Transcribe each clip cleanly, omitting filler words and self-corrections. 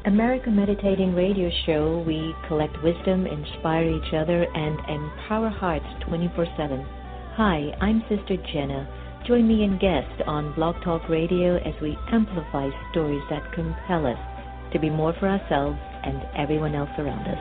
America Meditating Radio Show. We collect wisdom, inspire each other, and empower hearts 24/7. Hi, I'm Sister Jenna. Join me and guests on Blog Talk Radio as we amplify stories that compel us to be more for ourselves and everyone else around us.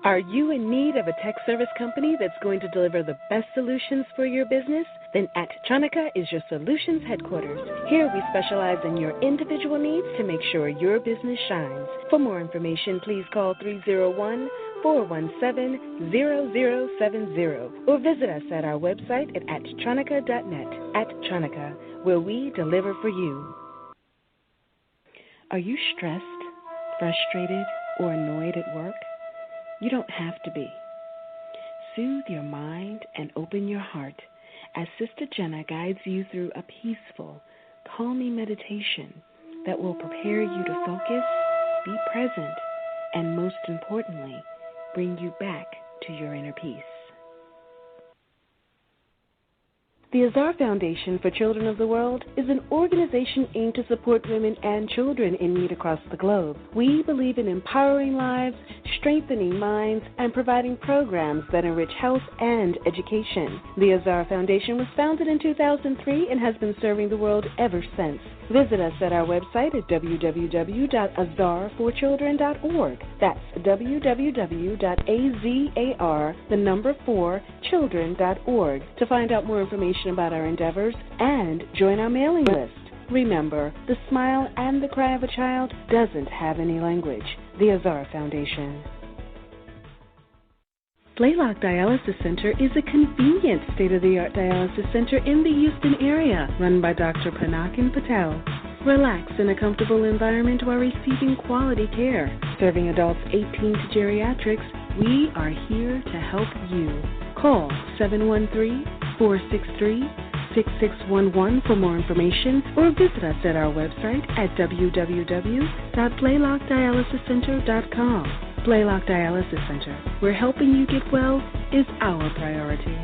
Are you in need of a tech service company that's going to deliver the best solutions for your business? Then acclaimed is your solutions headquarters. Here we specialize in your individual needs to make sure your business shines. For more information, please call 301-417-0070 or visit us at our website at acclaimed.net. Acclaimed, where we deliver for you. Are you stressed, frustrated, or annoyed at work? You don't have to be. Soothe your mind and open your heart as Sister Jenna guides you through a peaceful, calming meditation that will prepare you to focus, be present, and most importantly, bring you back to your inner peace. The Azar Foundation for Children of the World is an organization aimed to support women and children in need across the globe. We believe in empowering lives, strengthening minds, and providing programs that enrich health and education. The Azar Foundation was founded in 2003 and has been serving the world ever since. Visit us at our website at www.azar4children.org. That's www.azar4children.org to find out more information about our endeavors and join our mailing list. Remember, the smile and the cry of a child doesn't have any language. The Azar Foundation. Blaylock Dialysis Center is a convenient state-of-the-art dialysis center in the Houston area, run by Dr. Panakin Patel. Relax in a comfortable environment while receiving quality care. Serving adults 18 to geriatrics, we are here to help you. Call 713-463-6611 for more information or visit us at our website at www.blaylockdialysiscenter.com. Blaylock Dialysis Center, where helping you get well is our priority.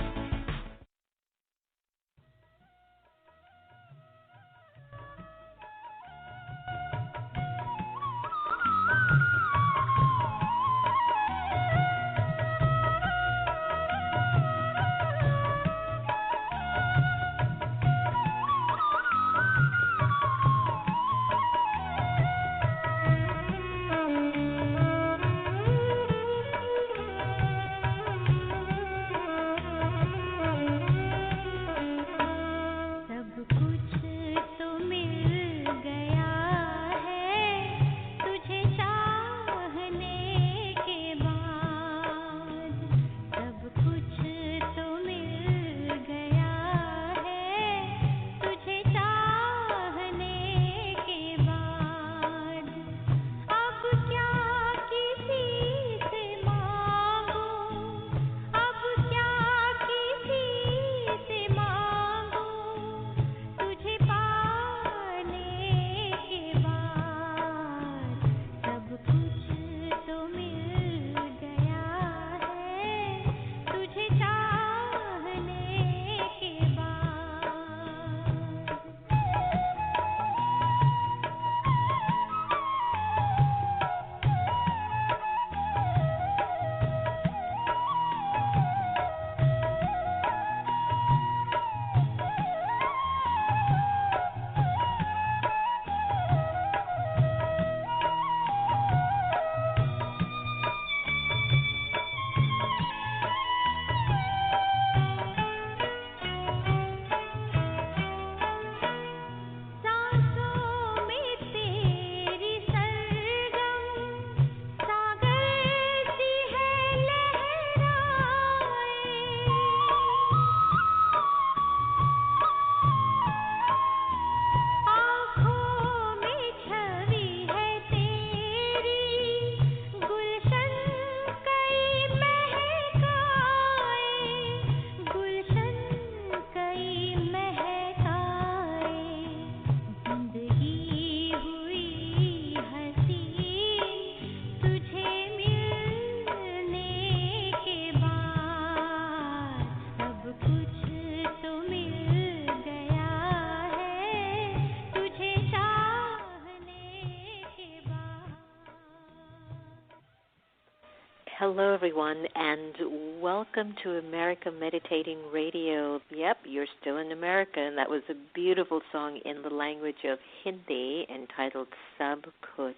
Hello, everyone, and welcome to America Meditating Radio. Yep, you're still in America, and that was a beautiful song in the language of Hindi entitled Sab Kuch,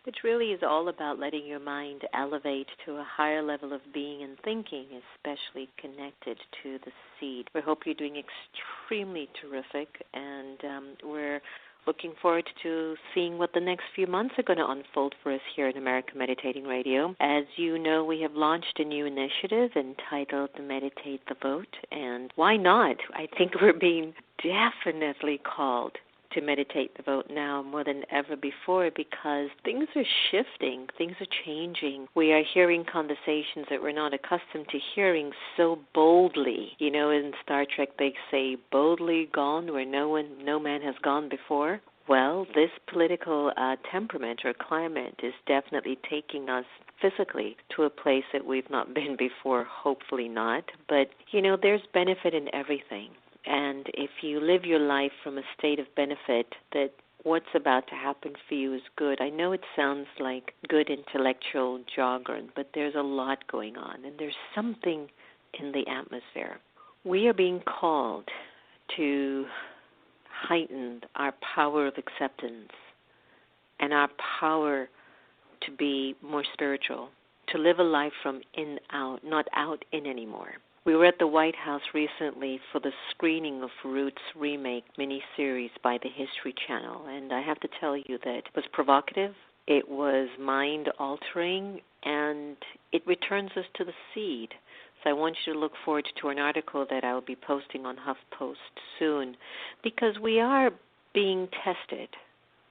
which really is all about letting your mind elevate to a higher level of being and thinking, especially connected to the seed. We hope you're doing extremely terrific, and we're looking forward to seeing what the next few months are going to unfold for us here in America Meditating Radio. As you know, we have launched a new initiative entitled Meditate the Vote, and why not? I think we're being definitely called to meditate the vote now more than ever before because things are shifting, things are changing. We are hearing conversations that we're not accustomed to hearing so boldly. You know, in Star Trek they say, boldly gone where no man has gone before. Well, this political temperament or climate is definitely taking us physically to a place that we've not been before, hopefully not. But, you know, there's benefit in everything. And if you live your life from a state of benefit, that what's about to happen for you is good. I know it sounds like good intellectual jargon, but there's a lot going on, and there's something in the atmosphere. We are being called to heighten our power of acceptance and our power to be more spiritual, to live a life from in out, not out in anymore. We were at the White House recently for the screening of Roots remake miniseries by the History Channel, and I have to tell you that it was provocative, it was mind-altering, and it returns us to the seed. So I want you to look forward to an article that I will be posting on HuffPost soon, because we are being tested.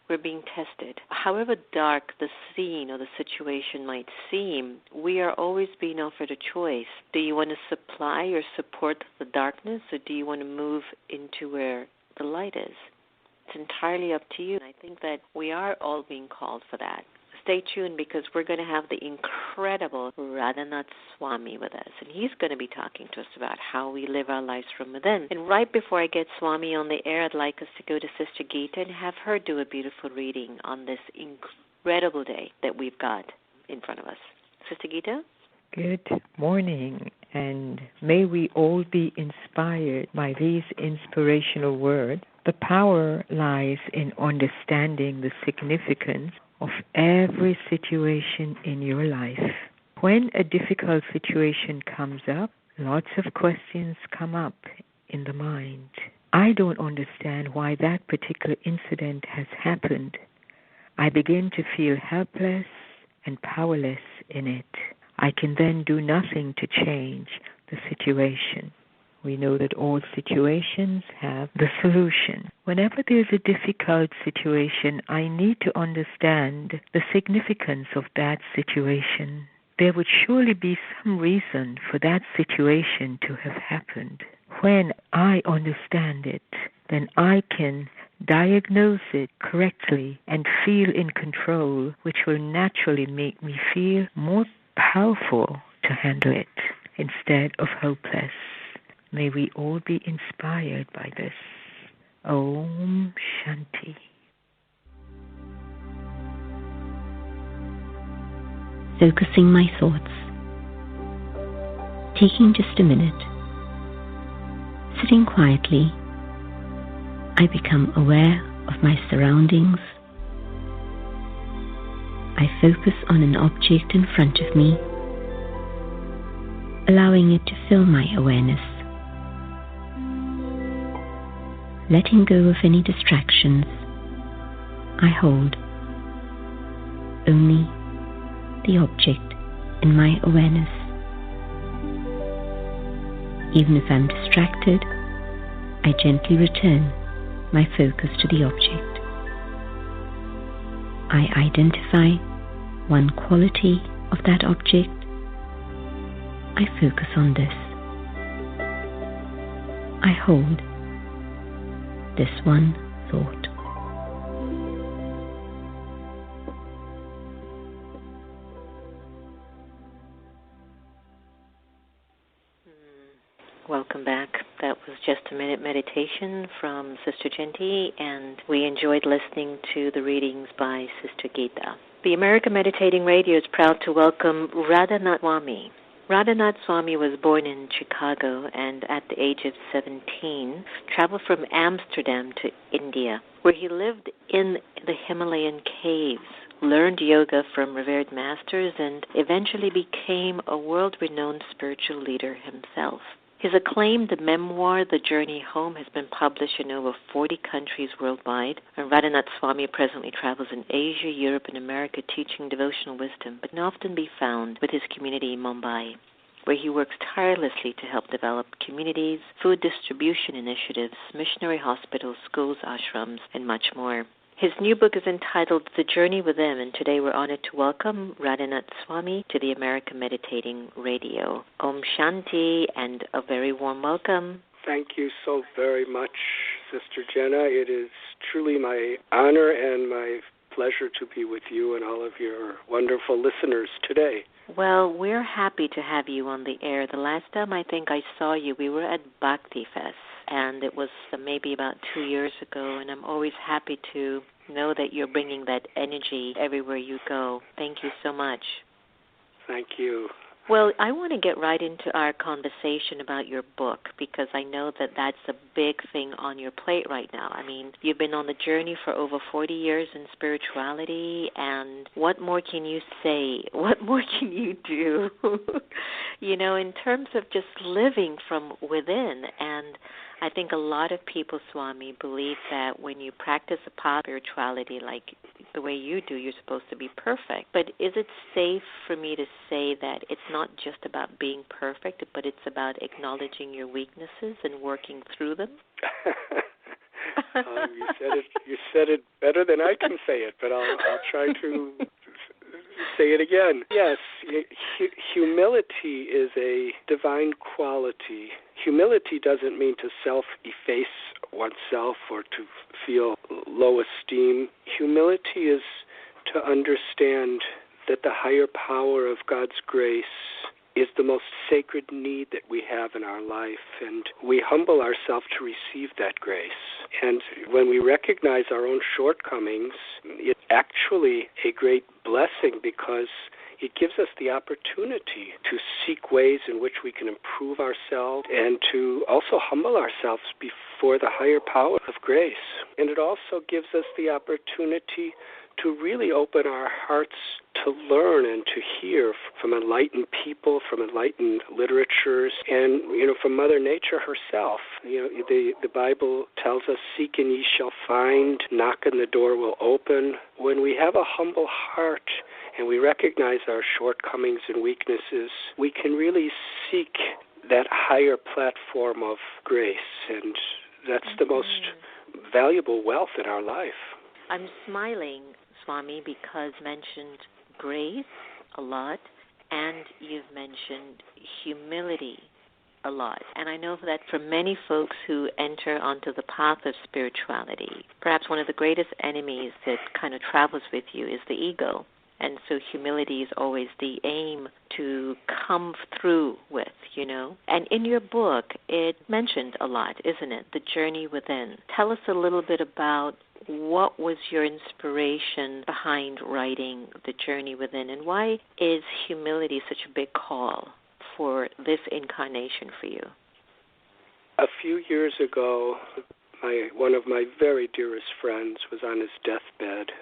We're being tested. However dark the scene or the situation might seem, we are always being offered a choice. Do you want to supply or support the darkness, or do you want to move into where the light is? It's entirely up to you. And I think that we are all being called for that. Stay tuned because we're going to have the incredible Radhanath Swami with us, and he's going to be talking to us about how we live our lives from within. And right before I get Swami on the air, I'd like us to go to Sister Gita and have her do a beautiful reading on this incredible day that we've got in front of us. Sister Gita? Good morning, and may we all be inspired by these inspirational words. The power lies in understanding the significance of every situation in your life. When a difficult situation comes up, lots of questions come up in the mind. I don't understand why that particular incident has happened. I begin to feel helpless and powerless in it. I can then do nothing to change the situation. We know that all situations have the solution. Whenever there's a difficult situation, I need to understand the significance of that situation. There would surely be some reason for that situation to have happened. When I understand it, then I can diagnose it correctly and feel in control, which will naturally make me feel more powerful to handle it instead of hopeless. May we all be inspired by this. Om Shanti. Focusing my thoughts. Taking just a minute. Sitting quietly, I become aware of my surroundings. I focus on an object in front of me, allowing it to fill my awareness. Letting go of any distractions, I hold only the object in my awareness. Even if I'm distracted, I gently return my focus to the object. I identify one quality of that object. I focus on this. I hold this one thought. Welcome back. That was Just a Minute meditation from Sister Genty, and we enjoyed listening to the readings by Sister Gita. The American Meditating Radio is proud to welcome Radhanath Swami. Radhanath Swami was born in Chicago and at the age of 17 traveled from Amsterdam to India, where he lived in the Himalayan caves, learned yoga from revered masters, and eventually became a world-renowned spiritual leader himself. His acclaimed memoir, The Journey Home, has been published in over 40 countries worldwide. And Radhanath Swami presently travels in Asia, Europe, and America teaching devotional wisdom, but can often be found with his community in Mumbai, where he works tirelessly to help develop communities, food distribution initiatives, missionary hospitals, schools, ashrams, and much more. His new book is entitled The Journey Within, and today we're honored to welcome Radhanath Swami to the American Meditating Radio. Om Shanti, and a very warm welcome. Thank you so very much, Sister Jenna. It is truly my honor and my pleasure to be with you and all of your wonderful listeners today. Well, we're happy to have you on the air. The last time I think I saw you, we were at Bhakti Fest, and it was maybe about 2 years ago, and I'm always happy to know that you're bringing that energy everywhere you go. Thank you so much. Thank you. Well, I want to get right into our conversation about your book, because I know that that's a big thing on your plate right now. I mean, you've been on the journey for over 40 years in spirituality, and what more can you say? What more can you do? In terms of just living from within. And I think a lot of people, Swami, believe that when you practice a path of spirituality like the way you do, you're supposed to be perfect. But is it safe for me to say that it's not just about being perfect, but it's about acknowledging your weaknesses and working through them? You said it better than I can say it, but I'll try to say it again. Yes, humility is a divine quality. Humility doesn't mean to self-efface oneself or to feel low esteem. Humility is to understand that the higher power of God's grace is the most sacred need that we have in our life, and we humble ourselves to receive that grace. And when we recognize our own shortcomings, it's actually a great blessing, because it gives us the opportunity to seek ways in which we can improve ourselves and to also humble ourselves before the higher power of grace. And it also gives us the opportunity to really open our hearts to learn and to hear from enlightened people, from enlightened literatures, and from Mother Nature herself. The Bible tells us, "Seek and ye shall find, knock and the door will open." When we have a humble heart and we recognize our shortcomings and weaknesses, we can really seek that higher platform of grace, and that's the most valuable wealth in our life. I'm smiling, Swami, because you mentioned grace a lot, and you've mentioned humility a lot. And I know that for many folks who enter onto the path of spirituality, perhaps one of the greatest enemies that kind of travels with you is the ego. And so humility is always the aim to come through with, And in your book, it mentioned a lot, isn't it? The Journey Within. Tell us a little bit about what was your inspiration behind writing The Journey Within, and why is humility such a big call for this incarnation for you? A few years ago, one of my very dearest friends was on his deathbed,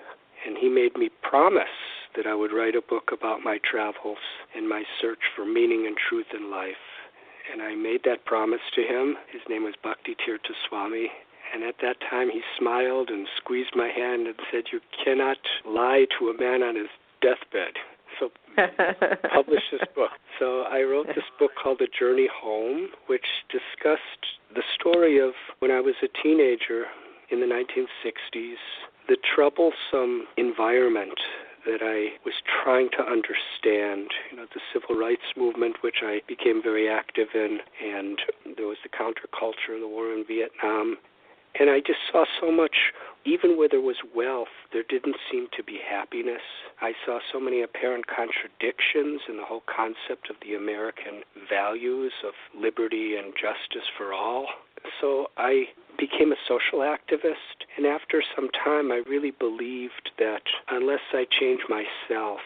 and he made me promise that I would write a book about my travels and my search for meaning and truth in life. And I made that promise to him. His name was Bhaktivedanta Swami. And at that time, he smiled and squeezed my hand and said, "You cannot lie to a man on his deathbed. So publish this book." So I wrote this book called The Journey Home, which discussed the story of when I was a teenager in the 1960s, the troublesome environment that I was trying to understand, the civil rights movement, which I became very active in, and there was the counterculture, the war in Vietnam. And I just saw so much, even where there was wealth, there didn't seem to be happiness. I saw so many apparent contradictions in the whole concept of the American values of liberty and justice for all. So I became a social activist, and after some time I really believed that unless I change myself,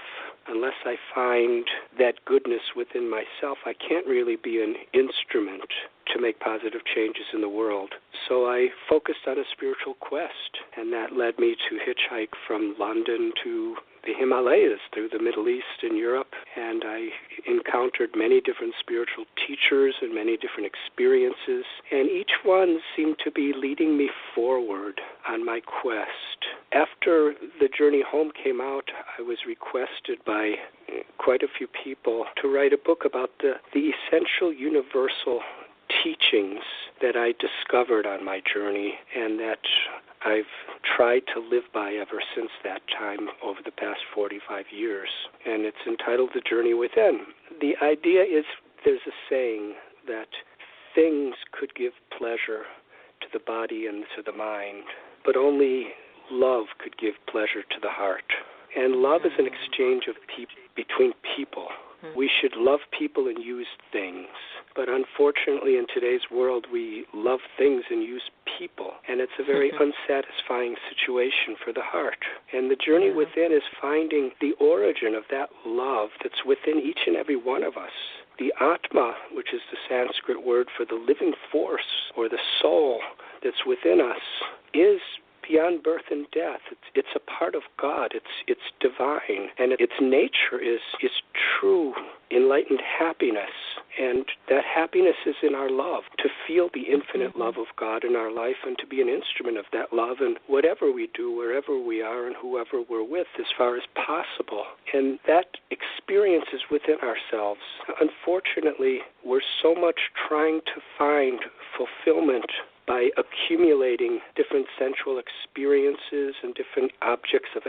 unless I find that goodness within myself, I can't really be an instrument to make positive changes in the world. So I focused on a spiritual quest, and that led me to hitchhike from London to the Himalayas, through the Middle East and Europe, and I encountered many different spiritual teachers and many different experiences, and each one seemed to be leading me forward on my quest. After the journey home came out, I was requested by quite a few people to write a book about the essential universal teachings that I discovered on my journey and that I've tried to live by ever since that time over the past 45 years. And it's entitled The Journey Within. The idea is, there's a saying that things could give pleasure to the body and to the mind, but only love could give pleasure to the heart. And love is an exchange of between people. We should love people and use things. But unfortunately, in today's world, we love things and use people. And it's a very unsatisfying situation for the heart. And the journey within is finding the origin of that love that's within each and every one of us. The Atma, which is the Sanskrit word for the living force or the soul that's within us, is beyond birth and death. It's a part of God. It's divine, and its nature is true, enlightened happiness. And that happiness is in our love, to feel the infinite love of God in our life and to be an instrument of that love in whatever we do, wherever we are, and whoever we're with as far as possible. And that experience is within ourselves. Unfortunately, we're so much trying to find fulfillment by accumulating different sensual experiences and different objects of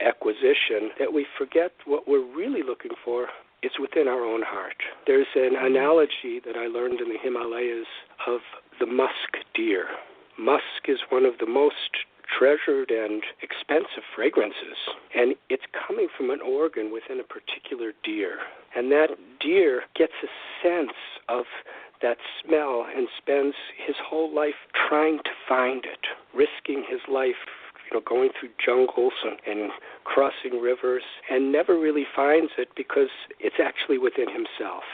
acquisition that we forget what we're really looking for is within our own heart. There's an analogy that I learned in the Himalayas of the musk deer. Musk is one of the most treasured and expensive fragrances, and it's coming from an organ within a particular deer. And that deer gets a sense of that smell and spends his whole life trying to find it, risking his life, going through jungles and crossing rivers, and never really finds it because it's actually within himself.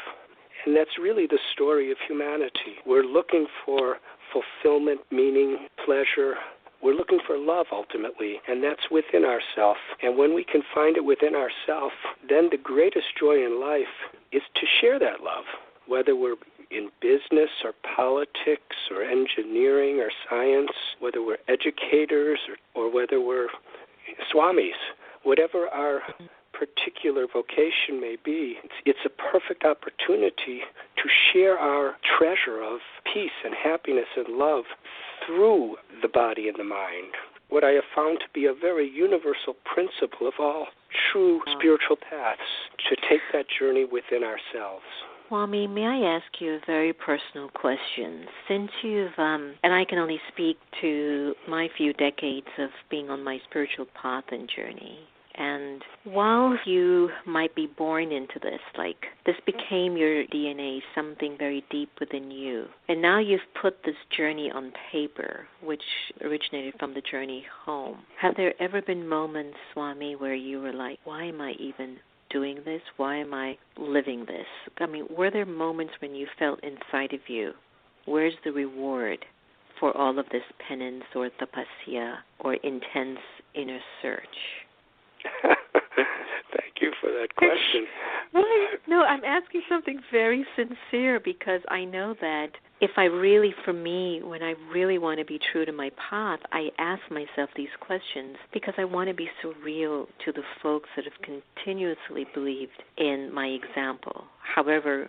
And that's really the story of humanity. We're looking for fulfillment, meaning, pleasure. We're looking for love, ultimately, and that's within ourselves. And when we can find it within ourselves, then the greatest joy in life is to share that love, whether we're in business or politics or engineering or science, whether we're educators or whether we're swamis, whatever our particular vocation may be, it's a perfect opportunity to share our treasure of peace and happiness and love through the body and the mind. What I have found to be a very universal principle of all true spiritual paths, to take that journey within ourselves. Swami, may I ask you a very personal question? Since you've, and I can only speak to my few decades of being on my spiritual path and journey, and while you might be born into this, like this became your DNA, something very deep within you, and now you've put this journey on paper, which originated from the journey home. Have there ever been moments, Swami, where you were like, why am I even doing this? Why am I living this? I mean, were there moments when you felt inside of you, where's the reward for all of this penance or tapasya or intense inner search? Thank you for that question. No, I'm asking something very sincere, because I know that if I really, for me, when I really want to be true to my path, I ask myself these questions because I want to be so real to the folks that have continuously believed in my example, however,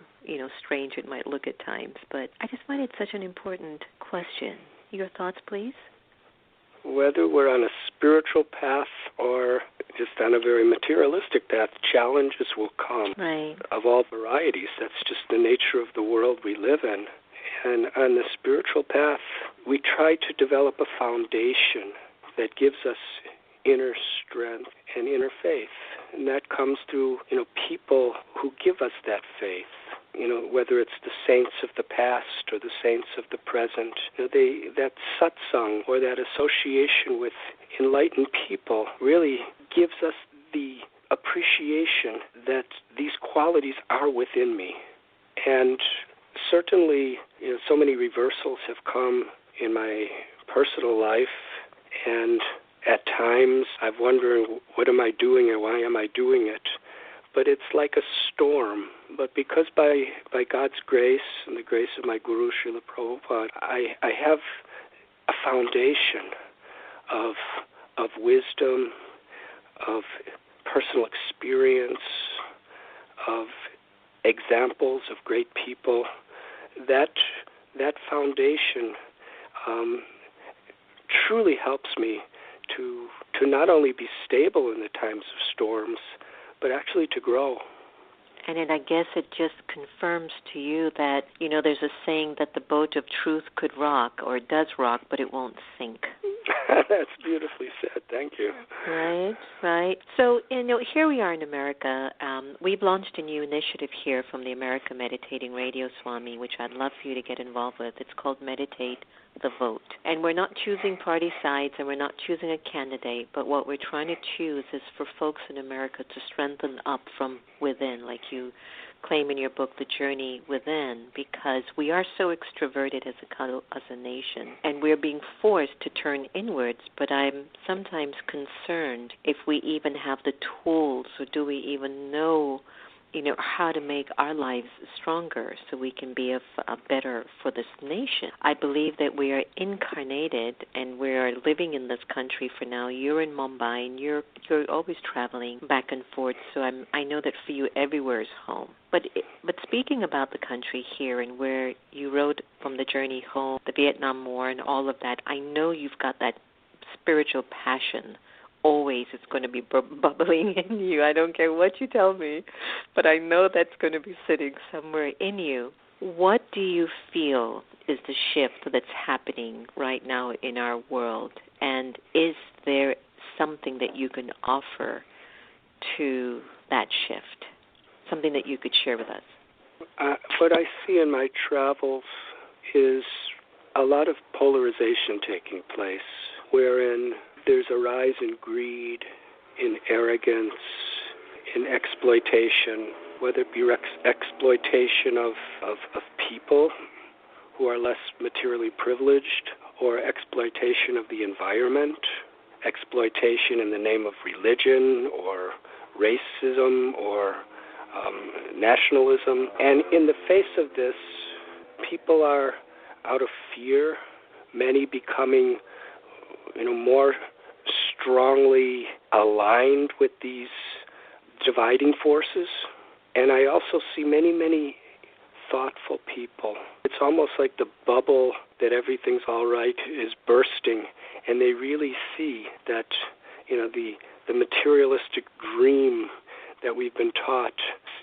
strange it might look at times. But I just find it such an important question. Your thoughts, please? Whether we're on a spiritual path or just on a very materialistic path, challenges will come of all varieties. That's just the nature of the world we live in. And on the spiritual path, we try to develop a foundation that gives us inner strength and inner faith. And that comes through, people who give us that faith. Whether it's the saints of the past or the saints of the present, that satsang or that association with enlightened people really gives us the appreciation that these qualities are within me. And certainly, so many reversals have come in my personal life, and at times I've wondered, what am I doing and why am I doing it? But it's like a storm. But because by God's grace and the grace of my Guru, Srila Prabhupada, I have a foundation of wisdom, of personal experience, of examples of great people. That foundation truly helps me to not only be stable in the times of storms, but actually to grow. And then I guess it just confirms to you that, there's a saying that the boat of truth could rock, or it does rock, but it won't sink. That's beautifully said. Thank you. Right. So, here we are in America. We've launched a new initiative here from the America Meditating Radio, Swami, which I'd love for you to get involved with. It's called Meditate the Vote. And we're not choosing party sides and we're not choosing a candidate, but what we're trying to choose is for folks in America to strengthen up from within, like you claim in your book, The Journey Within, because we are so extroverted as a nation, and we're being forced to turn inwards, but I'm sometimes concerned if we even have the tools, or do we even know, how to make our lives stronger so we can be a better for this nation. I believe that we are incarnated and we are living in this country for now. You're in Mumbai and you're always traveling back and forth, so I know that for you everywhere is home. But speaking about the country here and where you wrote from the journey home, the Vietnam War and all of that, I know you've got that spiritual passion. Always it's going to be bubbling in you. I don't care what you tell me, but I know that's going to be sitting somewhere in you. What do you feel is the shift that's happening right now in our world? And is there something that you can offer to that shift, something that you could share with us? What I see in my travels is a lot of polarization taking place, wherein there's a rise in greed, in arrogance, in exploitation, whether it be exploitation of people who are less materially privileged, or exploitation of the environment, exploitation in the name of religion or racism or nationalism. And in the face of this, people are out of fear, many becoming more strongly aligned with these dividing forces. And I also see many, many thoughtful people. It's almost like the bubble that everything's all right is bursting, and they really see that, the materialistic dream that we've been taught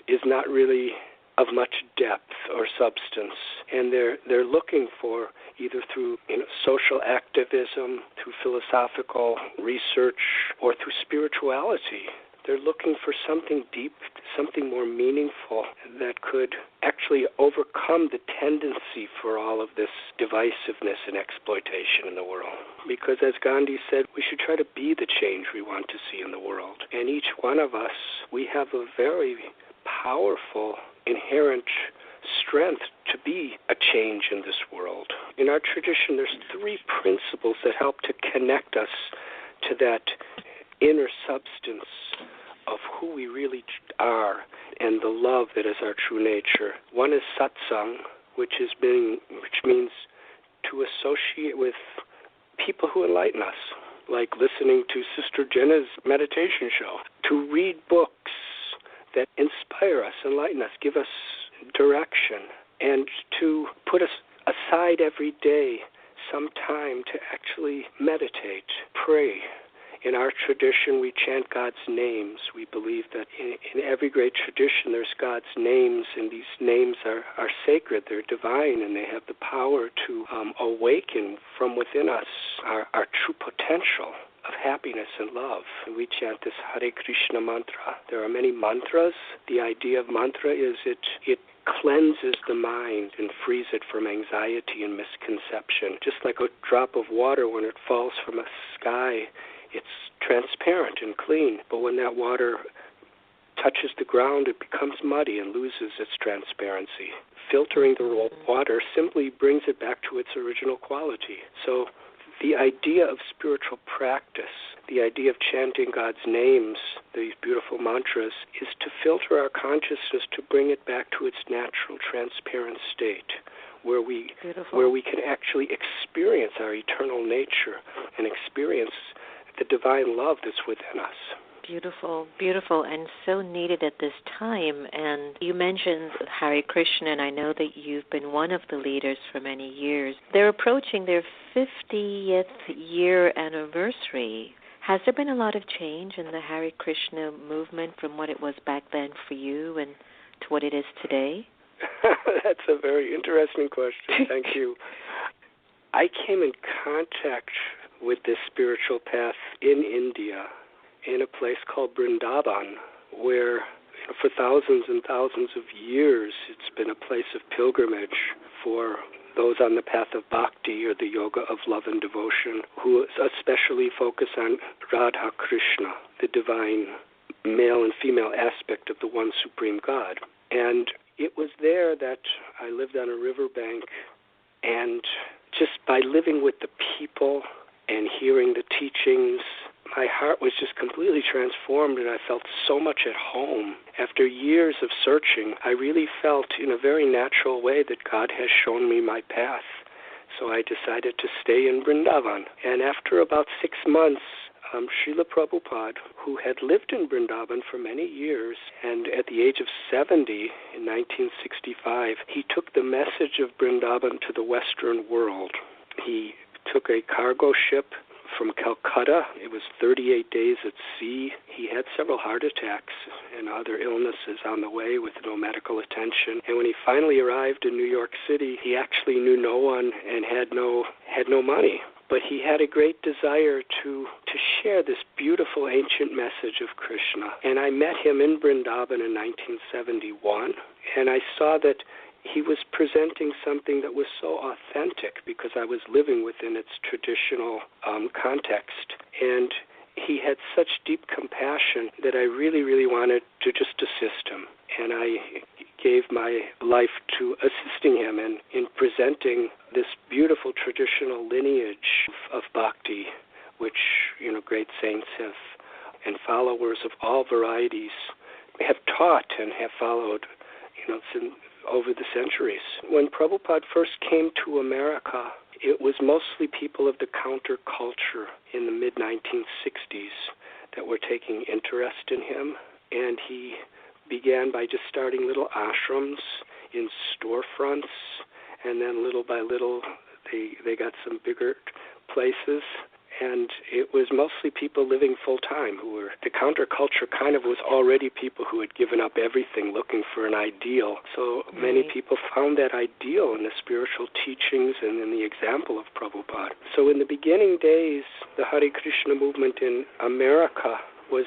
is not really of much depth or substance, and they're looking for, either through social activism, through philosophical research, or through spirituality. They're looking for something deep, something more meaningful that could actually overcome the tendency for all of this divisiveness and exploitation in the world. Because as Gandhi said, we should try to be the change we want to see in the world. And each one of us, we have a very powerful inherent strength to be a change in this world. In our tradition, there's 3 principles that help to connect us to that inner substance of who we really are and the love that is our true nature. One is satsang, which means to associate with people who enlighten us, like listening to Sister Jenna's meditation show, to read books that inspire us, enlighten us, give us direction, and to put us aside every day some time to actually meditate, pray In our tradition, we chant God's names. We believe that in every great tradition there's God's names, and these names are sacred, they're divine, and they have the power to awaken from within us our true potential of happiness and love. And we chant this Hare Krishna mantra. There are many mantras. The idea of mantra is it cleanses the mind and frees it from anxiety and misconception. Just like a drop of water, when it falls from a sky, it's transparent and clean. But when that water touches the ground, it becomes muddy and loses its transparency. Filtering the water simply brings it back to its original quality. So the idea of spiritual practice, the idea of chanting God's names, these beautiful mantras, is to filter our consciousness to bring it back to its natural, transparent state, where we can actually experience our eternal nature and experience the divine love that's within us. Beautiful, beautiful, and so needed at this time. And you mentioned Hare Krishna, and I know that you've been one of the leaders for many years. They're approaching their 50th year anniversary. Has there been a lot of change in the Hare Krishna movement from what it was back then for you and to what it is today? That's a very interesting question. Thank you. I came in contact with this spiritual path in India, in a place called Vrindavan, where for thousands and thousands of years it's been a place of pilgrimage for those on the path of bhakti, or the yoga of love and devotion, who especially focus on Radha Krishna, the divine male and female aspect of the one supreme God. And it was there that I lived on a riverbank, and just by living with the people and hearing the teachings, my heart was just completely transformed, and I felt so much at home. After years of searching, I really felt in a very natural way that God has shown me my path. So I decided to stay in Vrindavan. And after about 6 months, Srila Prabhupada, who had lived in Vrindavan for many years, and at the age of 70 in 1965, he took the message of Vrindavan to the Western world. He took a cargo ship from Calcutta. It was 38 days at sea. He had several heart attacks and other illnesses on the way with no medical attention. And when he finally arrived in New York City, he actually knew no one and had no money. But he had a great desire to share this beautiful ancient message of Krishna. And I met him in Vrindavan in 1971, and I saw that he was presenting something that was so authentic because I was living within its traditional context. And he had such deep compassion that I really, really wanted to just assist him. And I gave my life to assisting him in presenting this beautiful traditional lineage of bhakti, which, great saints have, and followers of all varieties have taught and have followed, over the centuries. When Prabhupada first came to America, it was mostly people of the counterculture in the mid-1960s that were taking interest in him, and he began by just starting little ashrams in storefronts, and then little by little they got some bigger places. And it was mostly people living full-time who were, the counterculture kind of was already people who had given up everything looking for an ideal. So many people found that ideal in the spiritual teachings and in the example of Prabhupada. So in the beginning days, the Hare Krishna movement in America was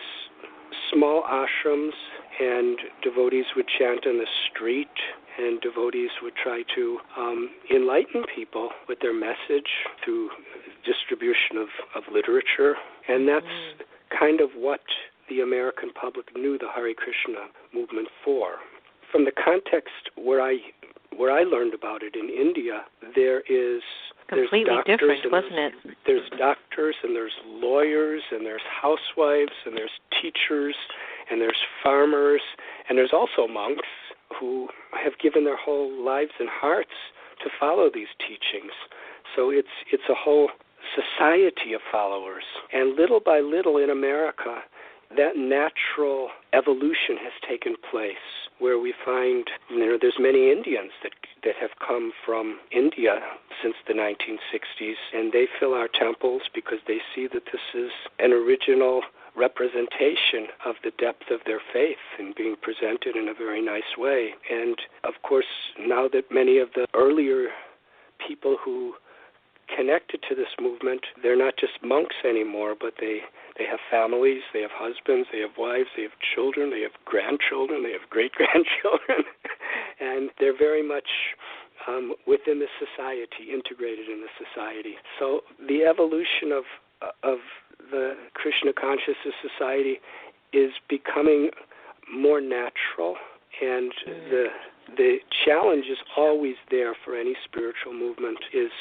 small ashrams, and devotees would chant on the street, and devotees would try to enlighten people with their message through distribution of literature. And that's kind of what the American public knew the Hare Krishna movement for. From the context where I learned about it in India, there's completely different, wasn't it? There's doctors, and there's lawyers, and there's housewives, and there's teachers, and there's farmers, and there's also monks who have given their whole lives and hearts to follow these teachings. So it's a whole society of followers. And little by little in America, that natural evolution has taken place, where we find, there's many Indians that have come from India since the 1960s, and they fill our temples because they see that this is an original representation of the depth of their faith and being presented in a very nice way. And, of course, now that many of the earlier people who connected to this movement, they're not just monks anymore, but they have families, they have husbands, they have wives, they have children, they have grandchildren, they have great-grandchildren, and they're very much within the society, integrated in the society. So the evolution of the Krishna Consciousness Society is becoming more natural, and the challenge is always there for any spiritual movement is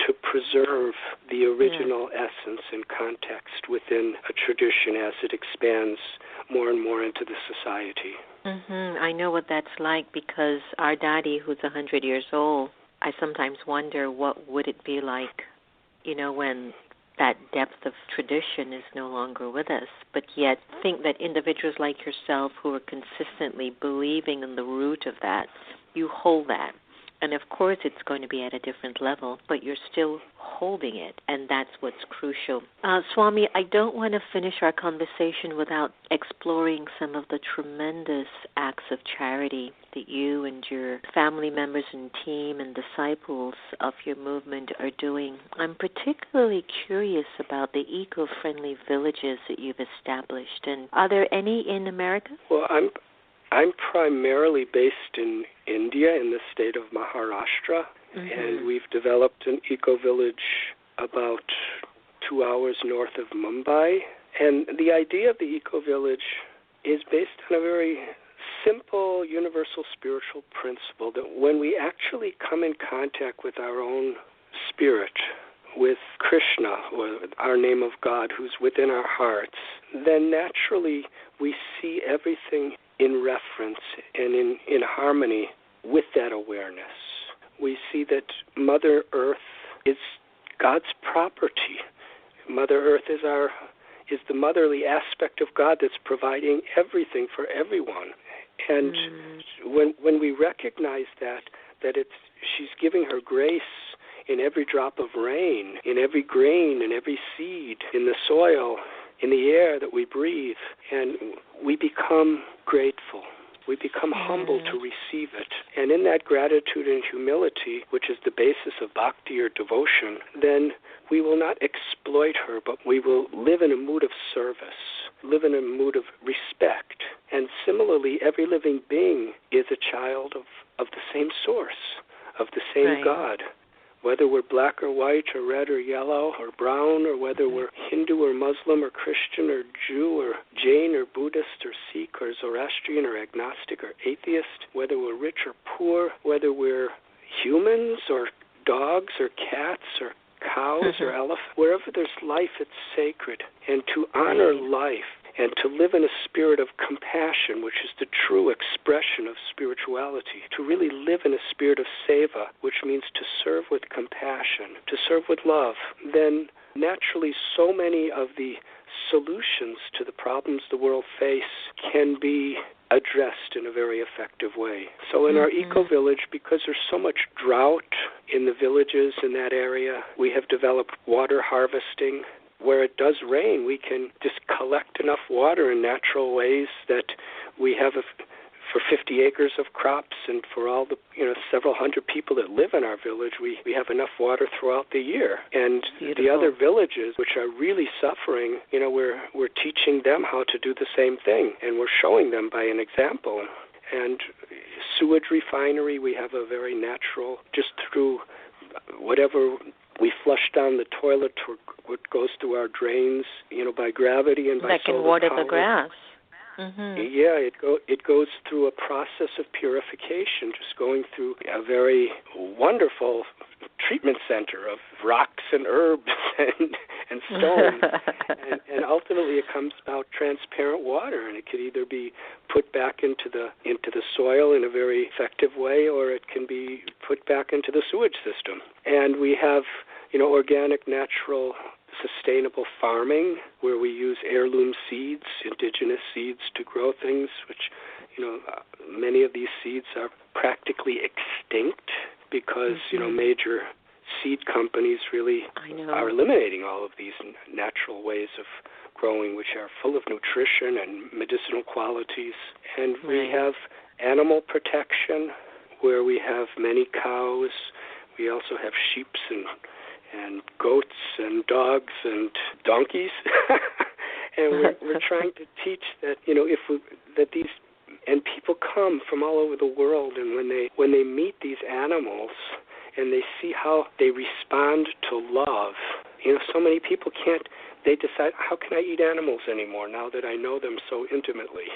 to preserve the original essence and context within a tradition as it expands more and more into the society. I know what that's like, because our daddy, who's 100 years old, I sometimes wonder what would it be like, when that depth of tradition is no longer with us, but yet think that individuals like yourself who are consistently believing in the root of that, you hold that. And, of course, it's going to be at a different level, but you're still holding it, and that's what's crucial. Swami, I don't want to finish our conversation without exploring some of the tremendous acts of charity that you and your family members and team and disciples of your movement are doing. I'm particularly curious about the eco-friendly villages that you've established. And are there any in America? Well, I'm primarily based in India, in the state of Maharashtra, and we've developed an eco-village about 2 hours north of Mumbai. And the idea of the eco-village is based on a very simple, universal spiritual principle that when we actually come in contact with our own spirit, with Krishna, or our name of God who's within our hearts, then naturally we see everything in reference and in harmony with that awareness. We see that Mother Earth is God's property. Mother Earth is the motherly aspect of God that's providing everything for everyone. And when we recognize that she's giving her grace in every drop of rain, in every grain, in every seed, in the soil, in the air that we breathe, and we become grateful. We become humble to receive it. And in that gratitude and humility, which is the basis of bhakti or devotion, then we will not exploit her, but we will live in a mood of service, live in a mood of respect. And similarly, every living being is a child of the same source, of the same God. Whether we're black or white or red or yellow or brown, or whether we're Hindu or Muslim or Christian or Jew or Jain or Buddhist or Sikh or Zoroastrian or agnostic or atheist, whether we're rich or poor, whether we're humans or dogs or cats or cows or elephants, wherever there's life, it's sacred. And to honor life and to live in a spirit of compassion, which is the true expression of spirituality, to really live in a spirit of seva, which means to serve with compassion, to serve with love, then naturally so many of the solutions to the problems the world face can be addressed in a very effective way. So in our eco-village, because there's so much drought in the villages in that area, we have developed water harvesting. Where it does rain, we can just collect enough water in natural ways that we have for 50 acres of crops, and for all the several hundred people that live in our village, we have enough water throughout the year. And the other villages, which are really suffering, we're teaching them how to do the same thing, and we're showing them by an example. And sewage refinery, we have a very natural, just through whatever we flush down the toilet, what goes through our drains, by gravity and by solar power. That can water the grass. Yeah, it goes through a process of purification, just going through a very wonderful treatment center of rocks and herbs and stones. and ultimately it comes out transparent water, and it can either be put back into the soil in a very effective way, or it can be put back into the sewage system. And we have organic natural sustainable farming, where we use heirloom seeds, indigenous seeds, to grow things, which, many of these seeds are practically extinct because, major seed companies really are eliminating all of these natural ways of growing, which are full of nutrition and medicinal qualities. And we have animal protection, where we have many cows. We also have sheep and goats and dogs and donkeys. And we're trying to teach that, that these, and people come from all over the world, and when they meet these animals and they see how they respond to love, so many people they decide, how can I eat animals anymore now that I know them so intimately?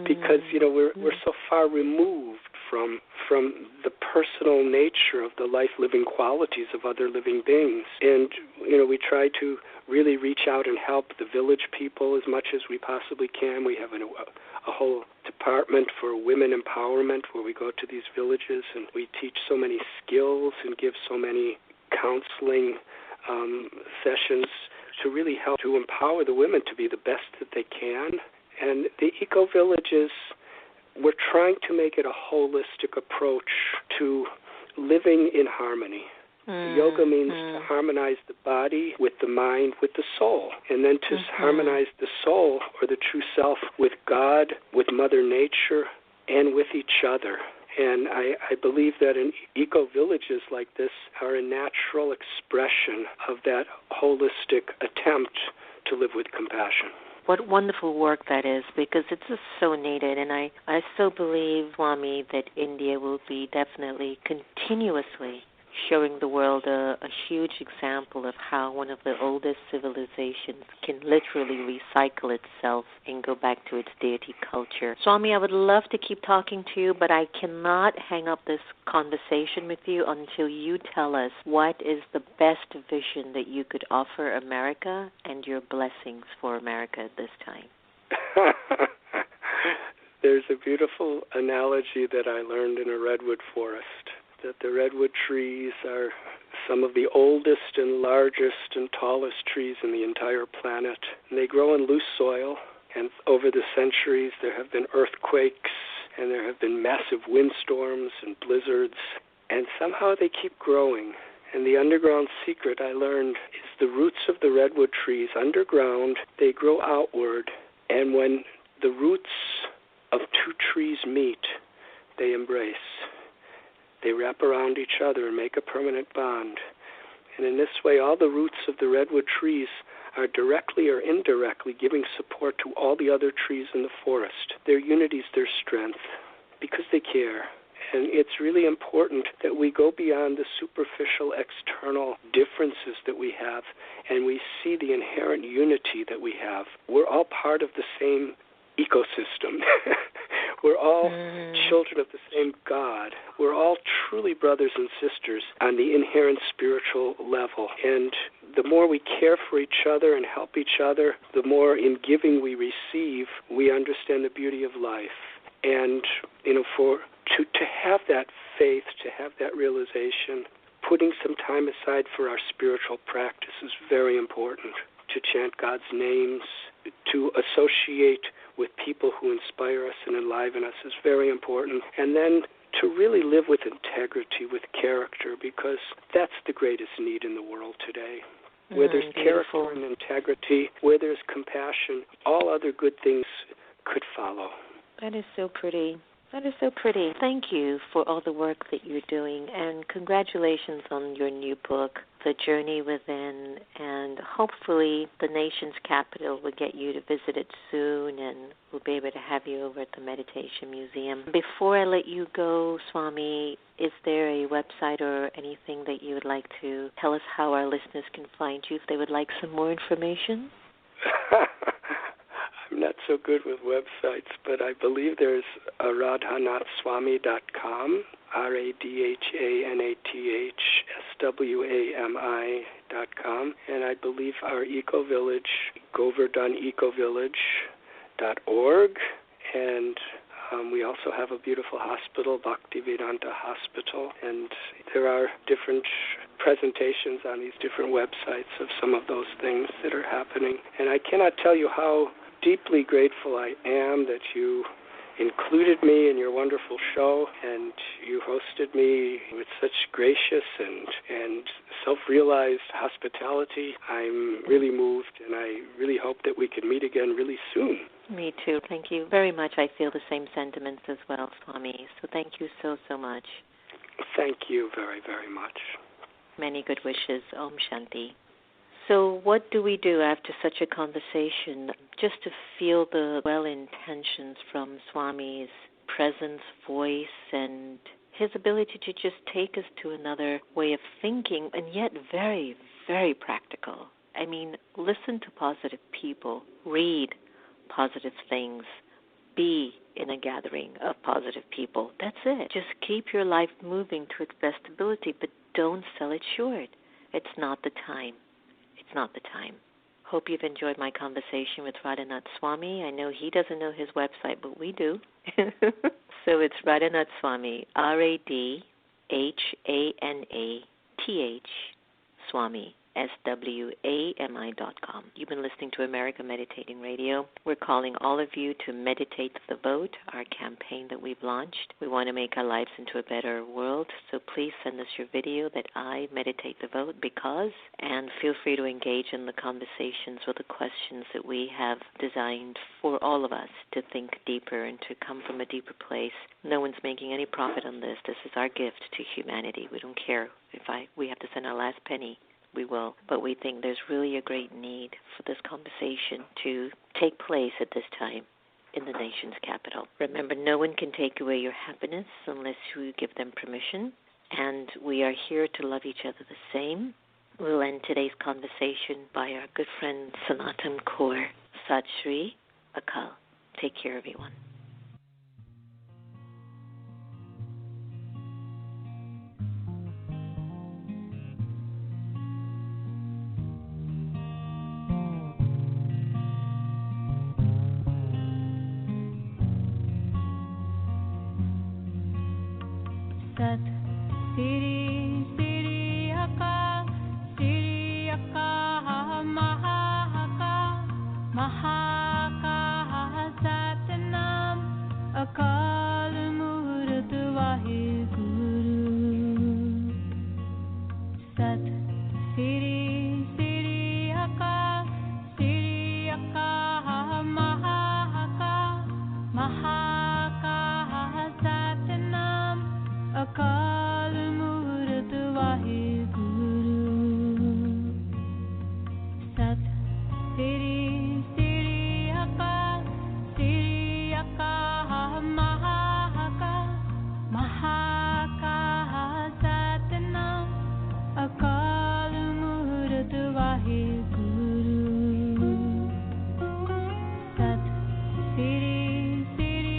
Because, we're so far removed from the personal nature of the life-living qualities of other living beings. And, we try to really reach out and help the village people as much as we possibly can. We have a whole department for women empowerment, where we go to these villages and we teach so many skills and give so many counseling sessions to really help to empower the women to be the best that they can. And the eco-villages, we're trying to make it a holistic approach to living in harmony. Yoga means to harmonize the body with the mind, with the soul, and then to harmonize the soul, or the true self, with God, with Mother Nature, and with each other. And I believe that eco-villages like this are a natural expression of that holistic attempt to live with compassion. What wonderful work that is, because it's just so needed. And I so believe, Swami, that India will be definitely continuously showing the world a huge example of how one of the oldest civilizations can literally recycle itself and go back to its deity culture. Swami, I would love to keep talking to you, but I cannot hang up this conversation with you until you tell us what is the best vision that you could offer America and your blessings for America at this time. There's a beautiful analogy that I learned in a redwood forest, that the redwood trees are some of the oldest and largest and tallest trees in the entire planet. And they grow in loose soil, and over the centuries there have been earthquakes, and there have been massive windstorms and blizzards, and somehow they keep growing. And the underground secret, I learned, is the roots of the redwood trees underground, they grow outward, and when the roots of two trees meet, they embrace. They wrap around each other and make a permanent bond. And in this way, all the roots of the redwood trees are directly or indirectly giving support to all the other trees in the forest. Their unity is their strength, because they care. And it's really important that we go beyond the superficial external differences that we have, and we see the inherent unity that we have. We're all part of the same ecosystem. We're all children of the same God. We're all truly brothers and sisters on the inherent spiritual level. And the more we care for each other and help each other, the more in giving we receive, we understand the beauty of life. And, to have that faith, to have that realization, putting some time aside for our spiritual practice is very important. To chant God's names, to associate with people who inspire us and enliven us is very important. And then to really live with integrity, with character, because that's the greatest need in the world today. Where there's character and integrity, where there's compassion, all other good things could follow. That is so pretty. That is so pretty. Thank you for all the work that you're doing, and congratulations on your new book, The Journey Within, and hopefully the nation's capital will get you to visit it soon, and we'll be able to have you over at the Meditation Museum. Before I let you go, Swami, is there a website or anything that you would like to tell us how our listeners can find you if they would like some more information? I'm not so good with websites, but I believe there's a radhanathswami.com, radhanathswami.com, and I believe our eco-village, govardhanecovillage.org, and we also have a beautiful hospital, Bhaktivedanta Hospital, and there are different presentations on these different websites of some of those things that are happening. And I cannot tell you how deeply grateful I am that you included me in your wonderful show, and you hosted me with such gracious and self-realized hospitality. I'm really moved, and I really hope that we can meet again really soon. Me too. Thank you very much. I feel the same sentiments as well, Swami. So thank you so, so much. Thank you very, very much. Many good wishes. Om Shanti. So what do we do after such a conversation? Just to feel the well intentions from Swami's presence, voice, and his ability to just take us to another way of thinking, and yet very, very practical. I mean, listen to positive people, read positive things, be in a gathering of positive people. That's it. Just keep your life moving to its best ability, but don't sell it short. It's not the time. It's not the time. Hope you've enjoyed my conversation with Radhanath Swami. I know he doesn't know his website, but we do. So it's Radhanath Swami, RADHANATH Swami, SWAMI.com. You've been listening to America Meditating Radio. We're calling all of you to meditate the vote, our campaign that we've launched. We want to make our lives into a better world, so please send us your video that I meditate the vote because, and feel free to engage in the conversations or the questions that we have designed for all of us to think deeper and to come from a deeper place. No one's making any profit on this. This is our gift to humanity. We don't care if we have to send our last penny. We will, but we think there's really a great need for this conversation to take place at this time in the nation's capital. Remember, no one can take away your happiness unless you give them permission, and we are here to love each other the same. We'll end today's conversation by our good friend Sanatan Kaur, Sat Shri Akal. Take care, everyone. Sat Siri Siri Akal Siri Akal Mahaka Mahaka Satnam Akal Murut Vaheguru. Sat Siri Siri Akal Siri Akal Mahaka Mahaka Satnam Akal Murut Vaheguru. Sat Siri Siri Akal Siri Akal Mahaka Mahaka Satnam Akal Murut Vaheguru. Sat Siri Siri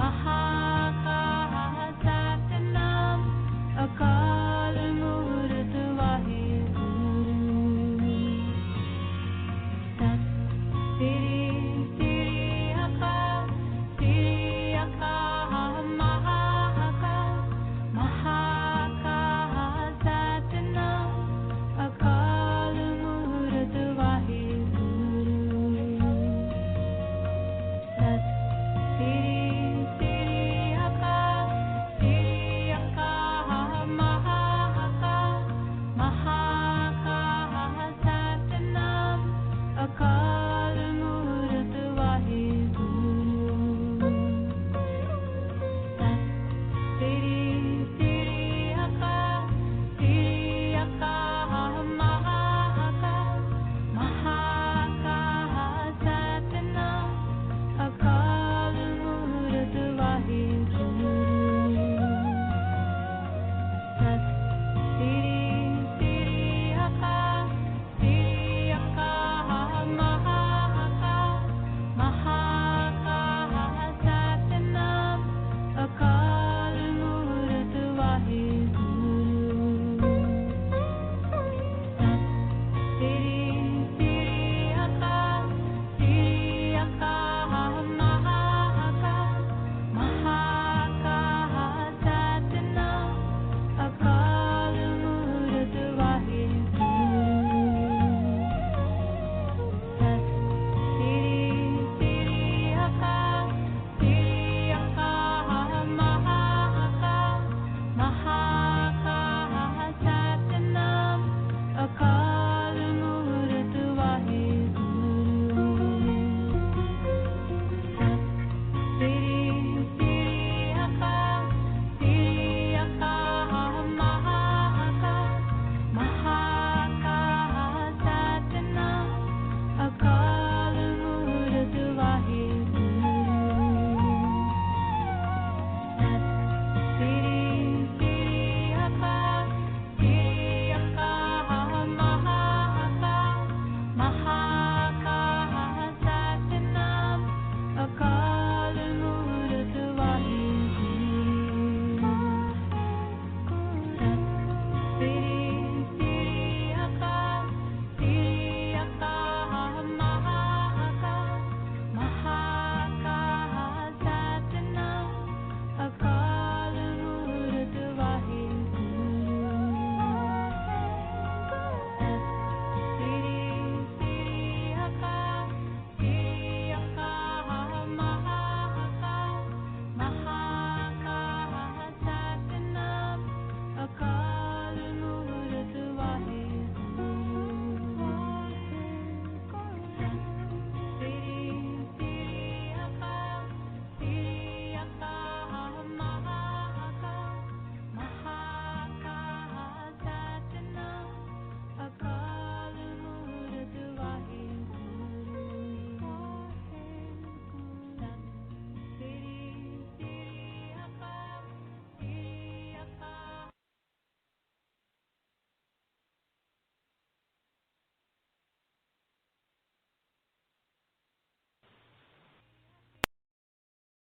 Maha